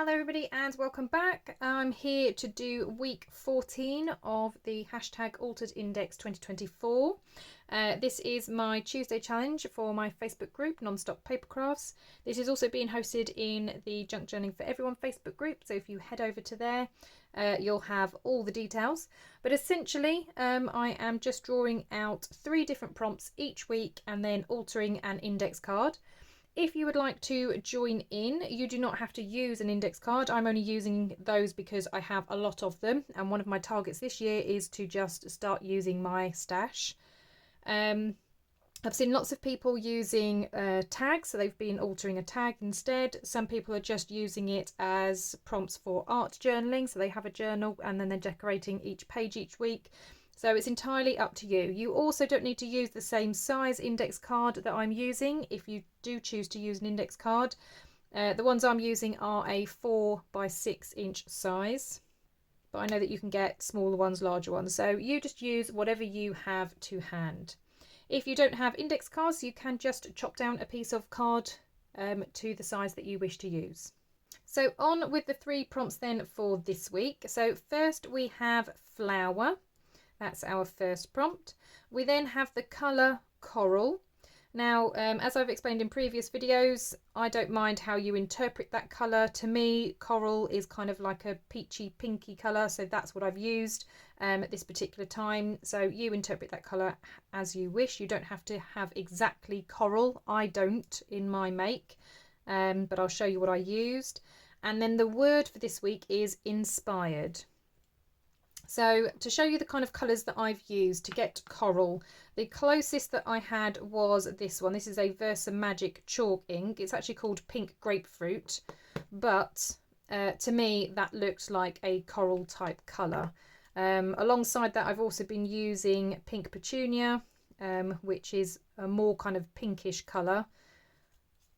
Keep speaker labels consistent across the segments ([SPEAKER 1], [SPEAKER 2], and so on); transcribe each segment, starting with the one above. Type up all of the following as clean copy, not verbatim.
[SPEAKER 1] Hello everybody and welcome back. I'm here to do week 14 of the hashtag Altered Index 2024. This is my Tuesday challenge for my Facebook group, Nonstop Papercrafts. This is also being hosted in the Junk Journaling for Everyone Facebook group, so if you head over to there, you'll have all the details. But essentially, I am just drawing out 3 different prompts each week and then altering an index card. If you would like to join in, you do not have to use an index card. I'm only using those because I have a lot of them, and one of my targets this year is to just start using my stash. I've seen lots of people using tags, so they've been altering a tag instead. Some people are just using it as prompts for art journaling, so they have a journal and then they're decorating each page each week. So it's entirely up to you. You also don't need to use the same size index card that I'm using if you do choose to use an index card. The ones I'm using are a 4 by 6 inch size, but I know that you can get smaller ones, larger ones. So you just use whatever you have to hand. If you don't have index cards, you can just chop down a piece of card to the size that you wish to use. So on with the 3 prompts then for this week. So first we have flower. That's our first prompt. We then have the colour coral. Now, as I've explained in previous videos, I don't mind how you interpret that colour. To me, coral is kind of like a peachy pinky colour, so that's what I've used at this particular time. So you interpret that colour as you wish. You don't have to have exactly coral. I don't in my make, but I'll show you what I used. And then the word for this week is inspired. So to show you the kind of colours that I've used to get coral, the closest that I had was this one. This is a Versa Magic chalk ink. It's actually called Pink Grapefruit, but to me that looks like a coral type colour. Alongside that, I've also been using Pink Petunia, which is a more kind of pinkish colour.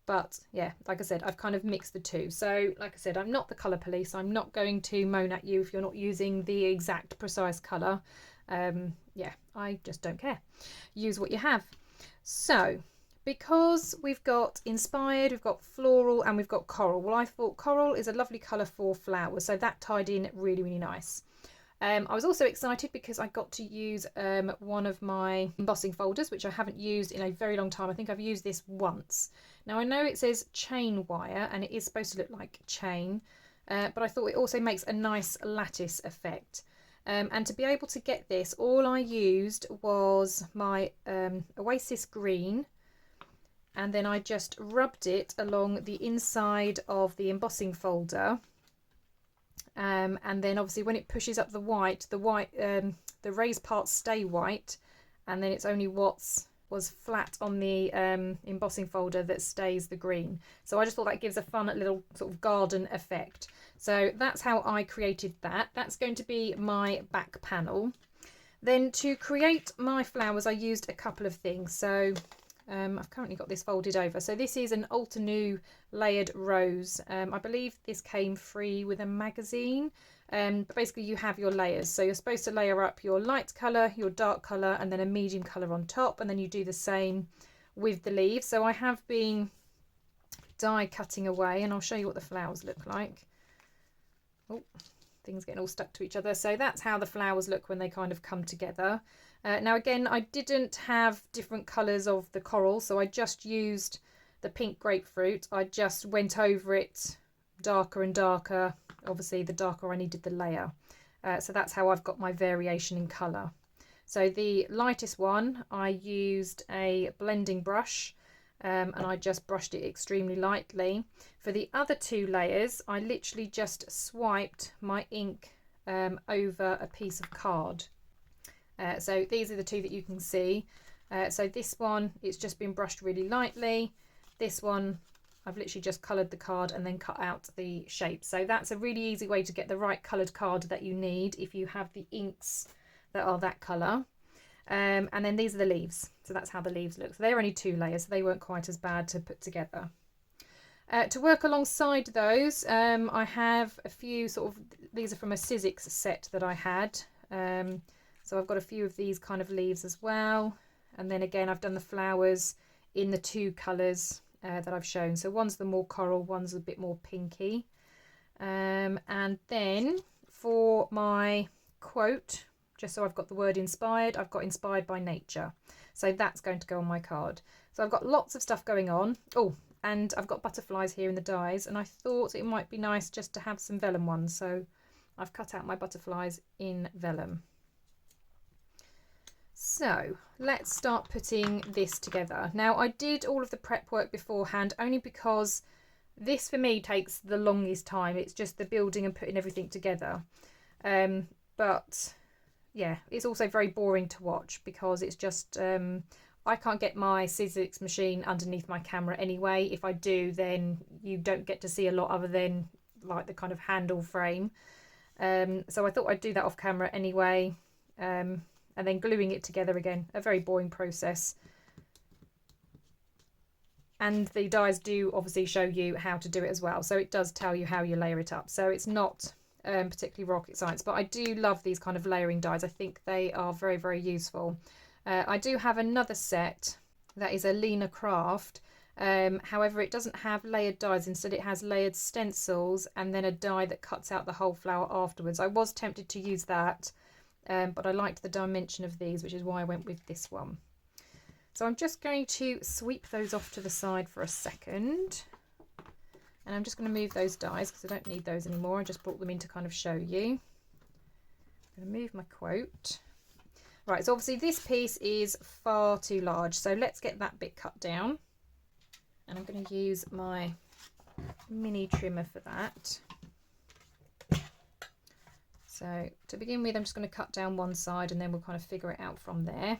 [SPEAKER 1] But yeah, like I said, I've kind of mixed the two. So like I said, I'm not the colour police. I'm not going to moan at you if you're not using the exact precise colour. Yeah, I just don't care. Use what you have. So because we've got inspired, we've got floral and we've got coral. Well, I thought coral is a lovely colour for flowers. So that tied in really, really nice. I was also excited because I got to use one of my embossing folders, which I haven't used in a very long time. I think I've used this once. Now I know it says chain wire and it is supposed to look like chain, but I thought it also makes a nice lattice effect. And to be able to get this, all I used was my Oasis green, and then I just rubbed it along the inside of the embossing folder. And then obviously when it pushes up the white, the raised parts stay white, and then it's only was flat on the embossing folder that stays the green. So I just thought that gives a fun little sort of garden effect. So that's how I created that. That's going to be my back panel. Then to create my flowers, I used a couple of things. So I've currently got this folded over. So this is an Altenew layered rose. I believe this came free with a magazine. But basically you have your layers. So you're supposed to layer up your light colour, your dark colour, and then a medium colour on top. And then you do the same with the leaves. So I have been die cutting away, and I'll show you what the flowers look like. Oh, things getting all stuck to each other. So that's how the flowers look when they kind of come together. Now again, I didn't have different colours of the coral, so I just used the pink grapefruit. I just went over it darker and darker. Obviously the darker I needed the layer. So that's how I've got my variation in colour. So the lightest one, I used a blending brush, and I just brushed it extremely lightly. For the other 2 layers, I literally just swiped my ink over a piece of card. So these are the 2 that you can see. So this one, it's just been brushed really lightly. This one, I've literally just coloured the card and then cut out the shape. So that's a really easy way to get the right coloured card that you need if you have the inks that are that colour. And then these are the leaves. So that's how the leaves look. So they're only 2 layers, so they weren't quite as bad to put together. To work alongside those, I have a few sort of, these are from a Sizzix set that I had. So I've got a few of these kind of leaves as well. And then again, I've done the flowers in the 2 colours that I've shown. So one's the more coral, one's a bit more pinky. And then for my quote, just so I've got the word inspired, I've got inspired by nature. So that's going to go on my card. So I've got lots of stuff going on. Oh, and I've got butterflies here in the dies, and I thought it might be nice just to have some vellum ones. So I've cut out my butterflies in vellum. So let's start putting this together. Now I did all of the prep work beforehand only because this for me takes the longest time. It's just the building and putting everything together. But yeah, it's also very boring to watch because it's just I can't get my Sizzix machine underneath my camera anyway. If I do, then you don't get to see a lot other than like the kind of handle frame. So I thought I'd do that off camera anyway. And then gluing it together again, a very boring process. And the dies do obviously show you how to do it as well. So it does tell you how you layer it up. So it's not particularly rocket science, but I do love these kind of layering dies. I think they are very, very useful. I do have another set that is a Lena Craft. However, it doesn't have layered dies. Instead, it has layered stencils and then a die that cuts out the whole flower afterwards. I was tempted to use that. But I liked the dimension of these, which is why I went with this one. So I'm just going to sweep those off to the side for a second. And I'm just going to move those dies because I don't need those anymore. I just brought them in to kind of show you. I'm going to move my quote. Right, so obviously this piece is far too large. So let's get that bit cut down. And I'm going to use my mini trimmer for that. So to begin with, I'm just going to cut down one side and then we'll kind of figure it out from there.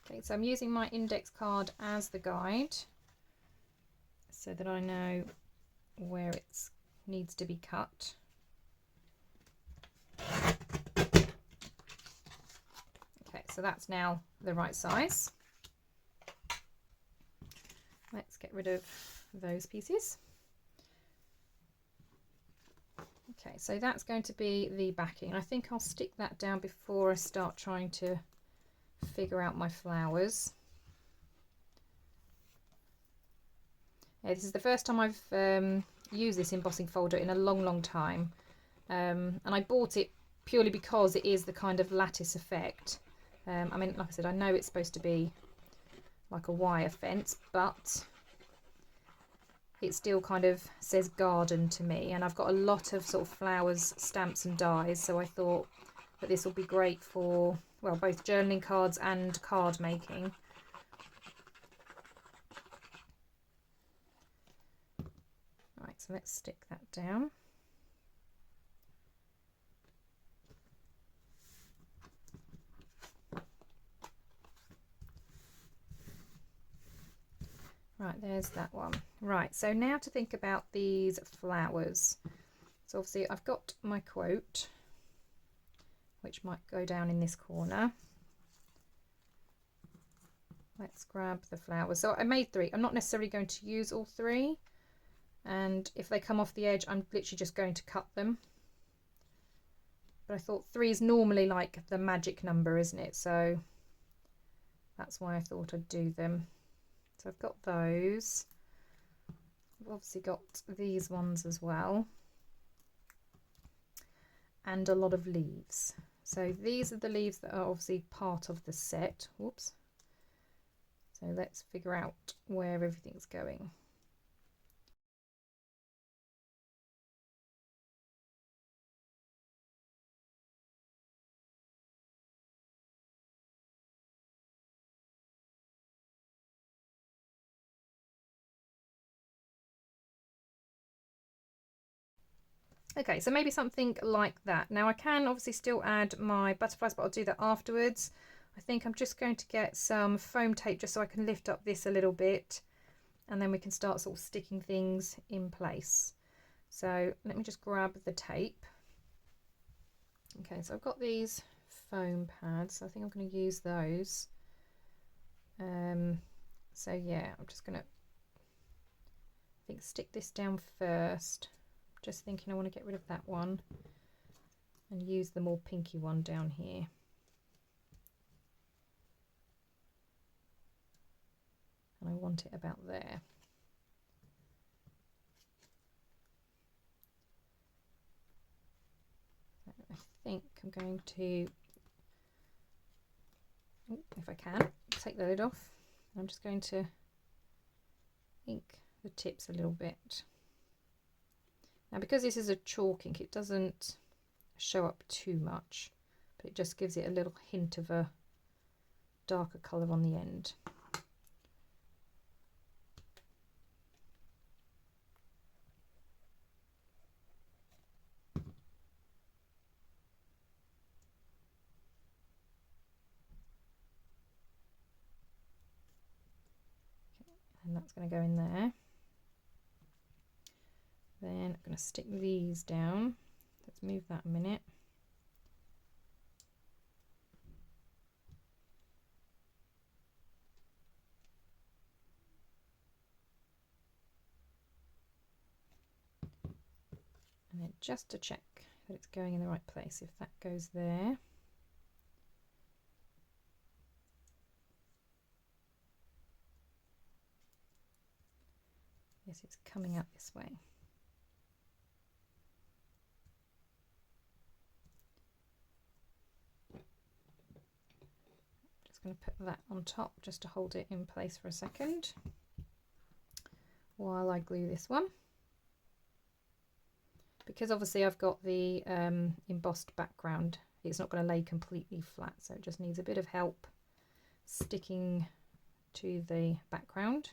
[SPEAKER 1] Okay, so I'm using my index card as the guide so that I know where it needs to be cut. Okay, so that's now the right size. Let's get rid of those pieces. Okay, so that's going to be the backing. I think I'll stick that down before I start trying to figure out my flowers. Yeah, this is the first time I've used this embossing folder in a long time, and I bought it purely because it is the kind of lattice effect. I mean, like I said, I know it's supposed to be like a wire fence, but it still kind of says garden to me, and I've got a lot of sort of flowers, stamps and dies, so I thought that this will be great for, well, both journaling cards and card making. Right, so let's stick that down. Right, there's that one. Right, so now to think about these flowers. So obviously I've got my quote, which might go down in this corner. Let's grab the flowers. So I made 3. I'm not necessarily going to use all 3. And if they come off the edge, I'm literally just going to cut them. But I thought 3 is normally like the magic number, isn't it? So that's why I thought I'd do them. So I've got those. I've obviously got these ones as well. And a lot of leaves. So these are the leaves that are obviously part of the set. Whoops. So let's figure out where everything's going. Okay, so maybe something like that. Now I can obviously still add my butterflies, but I'll do that afterwards. I think I'm just going to get some foam tape just so I can lift up this a little bit, and then we can start sort of sticking things in place. So let me just grab the tape. Okay, so I've got these foam pads, so I think I'm going to use those. So yeah, I'm just going to stick this down first. Just thinking I want to get rid of that one and use the more pinky one down here. And I want it about there. I think I'm going to, if I can, take the lid off. I'm just going to ink the tips a little bit. Now because this is a chalk ink, it doesn't show up too much, but it just gives it a little hint of a darker colour on the end. And that's going to go in there. Then I'm going to stick these down. Let's move that a minute. And then just to check that it's going in the right place, if that goes there. Yes, it's coming out this way. Just going to put that on top just to hold it in place for a second while I glue this one. Because obviously I've got the embossed background, it's not going to lay completely flat, so it just needs a bit of help sticking to the background.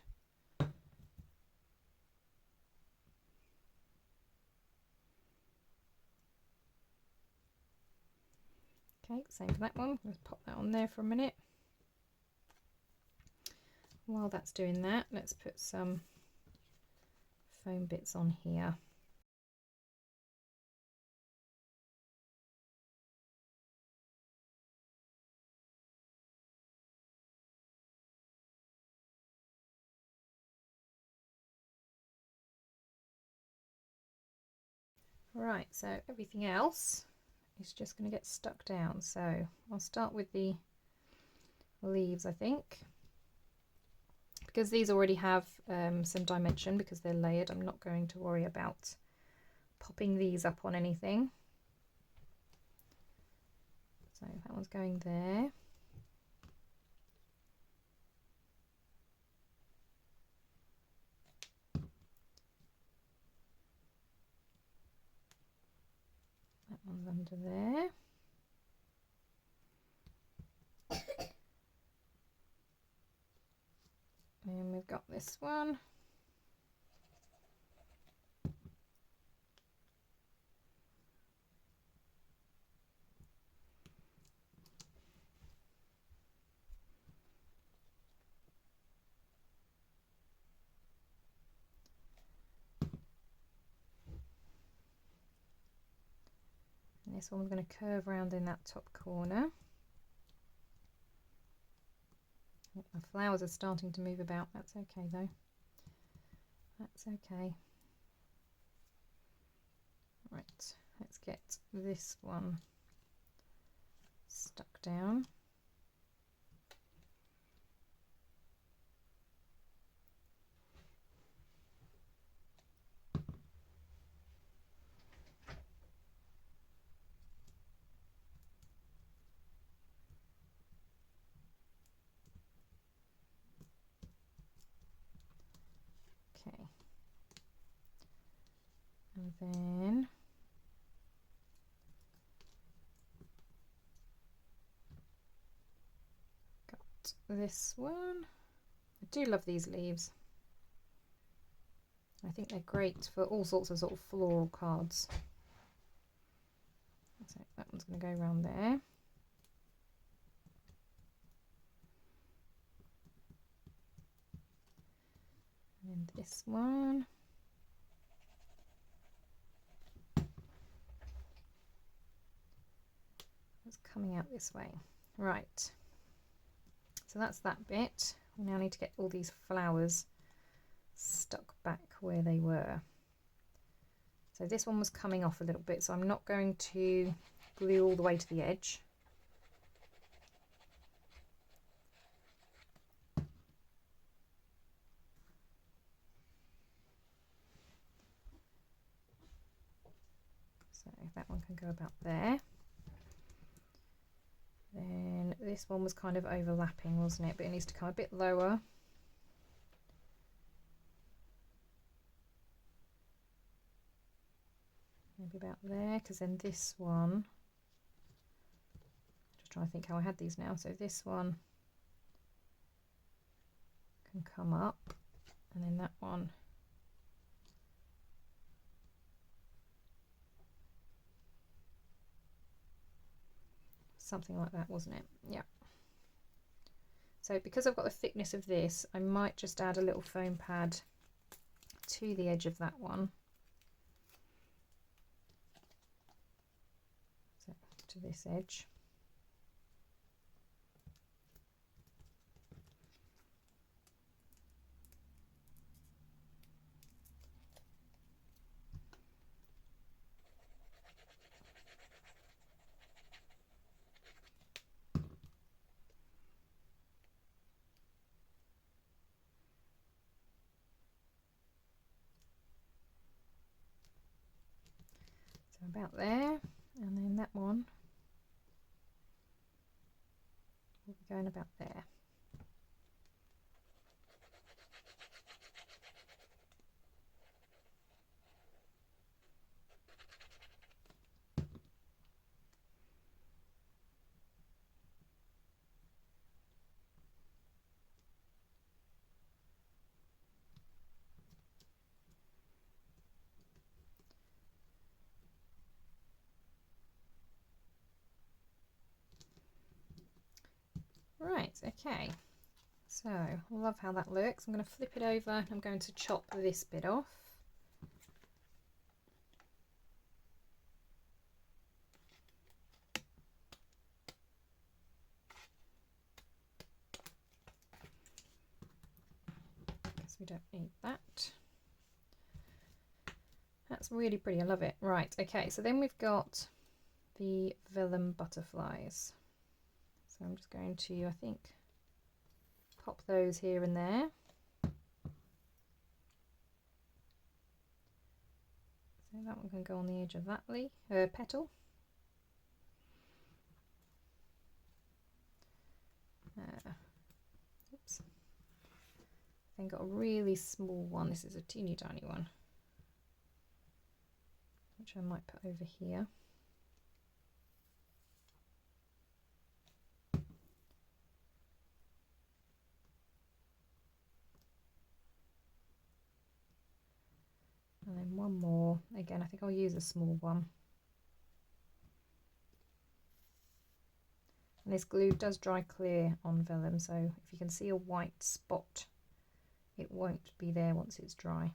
[SPEAKER 1] Okay, same for that one. Let's pop that on there for a minute. While that's doing that, let's put some foam bits on here. Right, so everything else is just going to get stuck down. So I'll start with the leaves, I think. Because these already have some dimension because they're layered, I'm not going to worry about popping these up on anything. So that one's going there. That one's under there. And we've got this one. And this one's going to curve around in that top corner. My flowers are starting to move about. That's okay though. That's okay. Right, let's get this one stuck down. Okay. And then got this one. I do love these leaves. I think they're great for all sorts of sort of floral cards. So that one's going to go around there. this one. It's coming out this way. Right, so that's that bit. We now need to get all these flowers stuck back where they were. So this one was coming off a little bit, so I'm not going to glue all the way to the edge. So that one can go about there. Then this one was kind of overlapping, wasn't it? But it needs to come a bit lower. Maybe about there, because then this one, just trying to think how I had these now. So this one can come up, and then that one something like that, wasn't it? Yeah. So because I've got the thickness of this, I might just add a little foam pad to the edge of that one. So to this edge. So about there, and then that one will be going about there. Right, okay, so I love how that looks. I'm going to flip it over. I'm going to chop this bit off. Because we don't need that. That's really pretty, I love it. Right, okay, so then we've got the vellum butterflies. So I'm just going to, I think, pop those here and there. So that one can go on the edge of that petal. Oops. Then got a really small one. This is a teeny tiny one, which I might put over here. And then one more. Again, I think I'll use a small one. And this glue does dry clear on vellum, so if you can see a white spot, it won't be there once it's dry.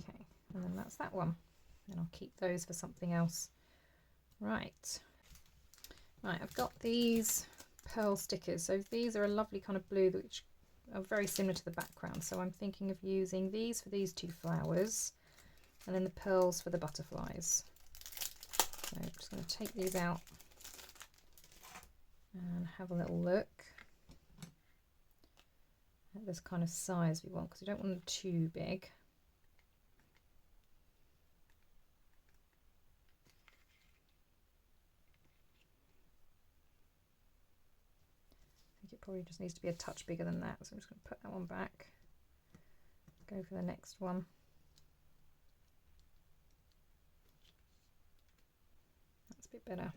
[SPEAKER 1] Okay, and then that's that one. And I'll keep those for something else. Right, I've got these pearl stickers. So these are a lovely kind of blue which are very similar to the background. So I'm thinking of using these for these two flowers and then the pearls for the butterflies. So I'm just going to take these out and have a little look at this kind of size we want, because we don't want them too big. I think it probably just needs to be a touch bigger than that, so I'm just going to put that one back, go for the next one. That's a bit better.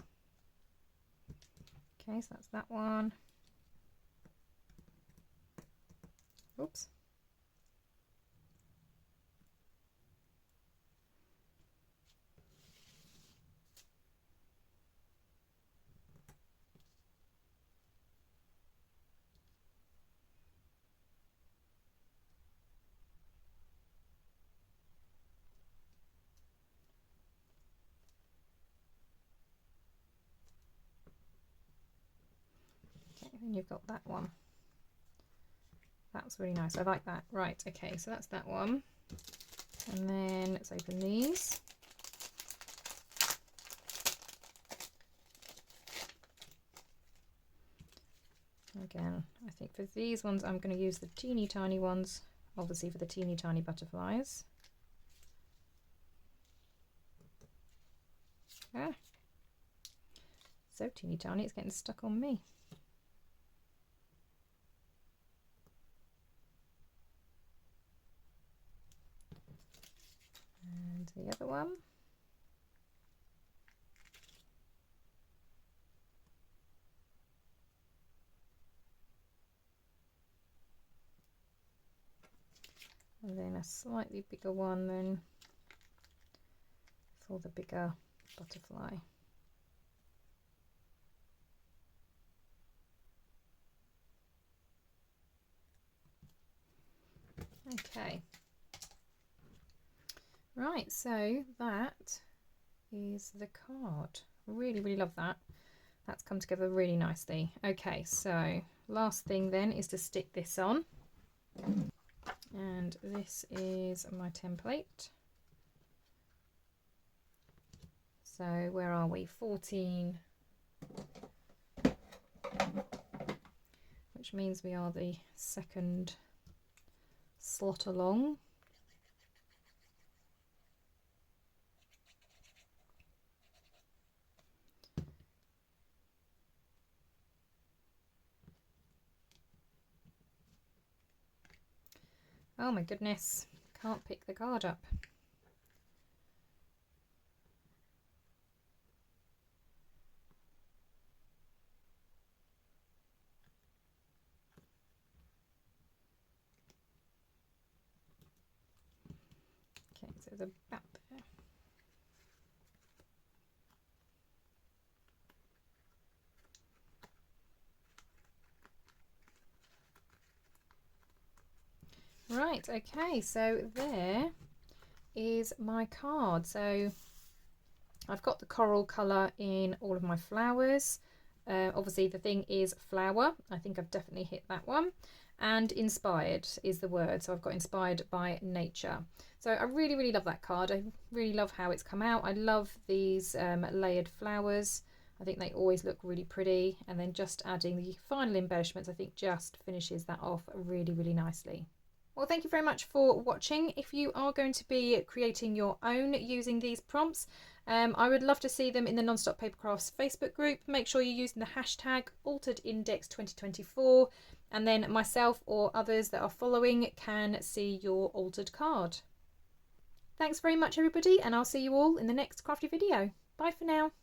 [SPEAKER 1] Okay, so that's that one. Oops. then you've got that one. That's really nice. I like that. Right, okay, so that's that one. And then let's open these. Again, I think for these ones I'm going to use the teeny tiny ones, obviously for the teeny tiny butterflies. Ah, so teeny tiny it's getting stuck on me. And the other one. And then a slightly bigger one then for the bigger butterfly. Okay. Right, so that is the card. Really, really love that. That's come together really nicely. Okay, so last thing then is to stick this on. And this is my template. So where are we? 14. Which means we are the second slot along. Oh my goodness, can't pick the card up. Okay, so it's about there. Right, okay, so there is my card. So I've got the coral colour in all of my flowers. Obviously the thing is flower. I think I've definitely hit that one. And inspired is the word. So I've got inspired by nature. So I really, really love that card. I really love how it's come out. I love these layered flowers. I think they always look really pretty. And then just adding the final embellishments, I think just finishes that off really, really nicely. Well, thank you very much for watching. If you are going to be creating your own using these prompts, I would love to see them in the Non-Stop Papercrafts Facebook group. Make sure you're using the hashtag AlteredIndex2024, and then myself or others that are following can see your altered card. Thanks very much, everybody, and I'll see you all in the next crafty video. Bye for now.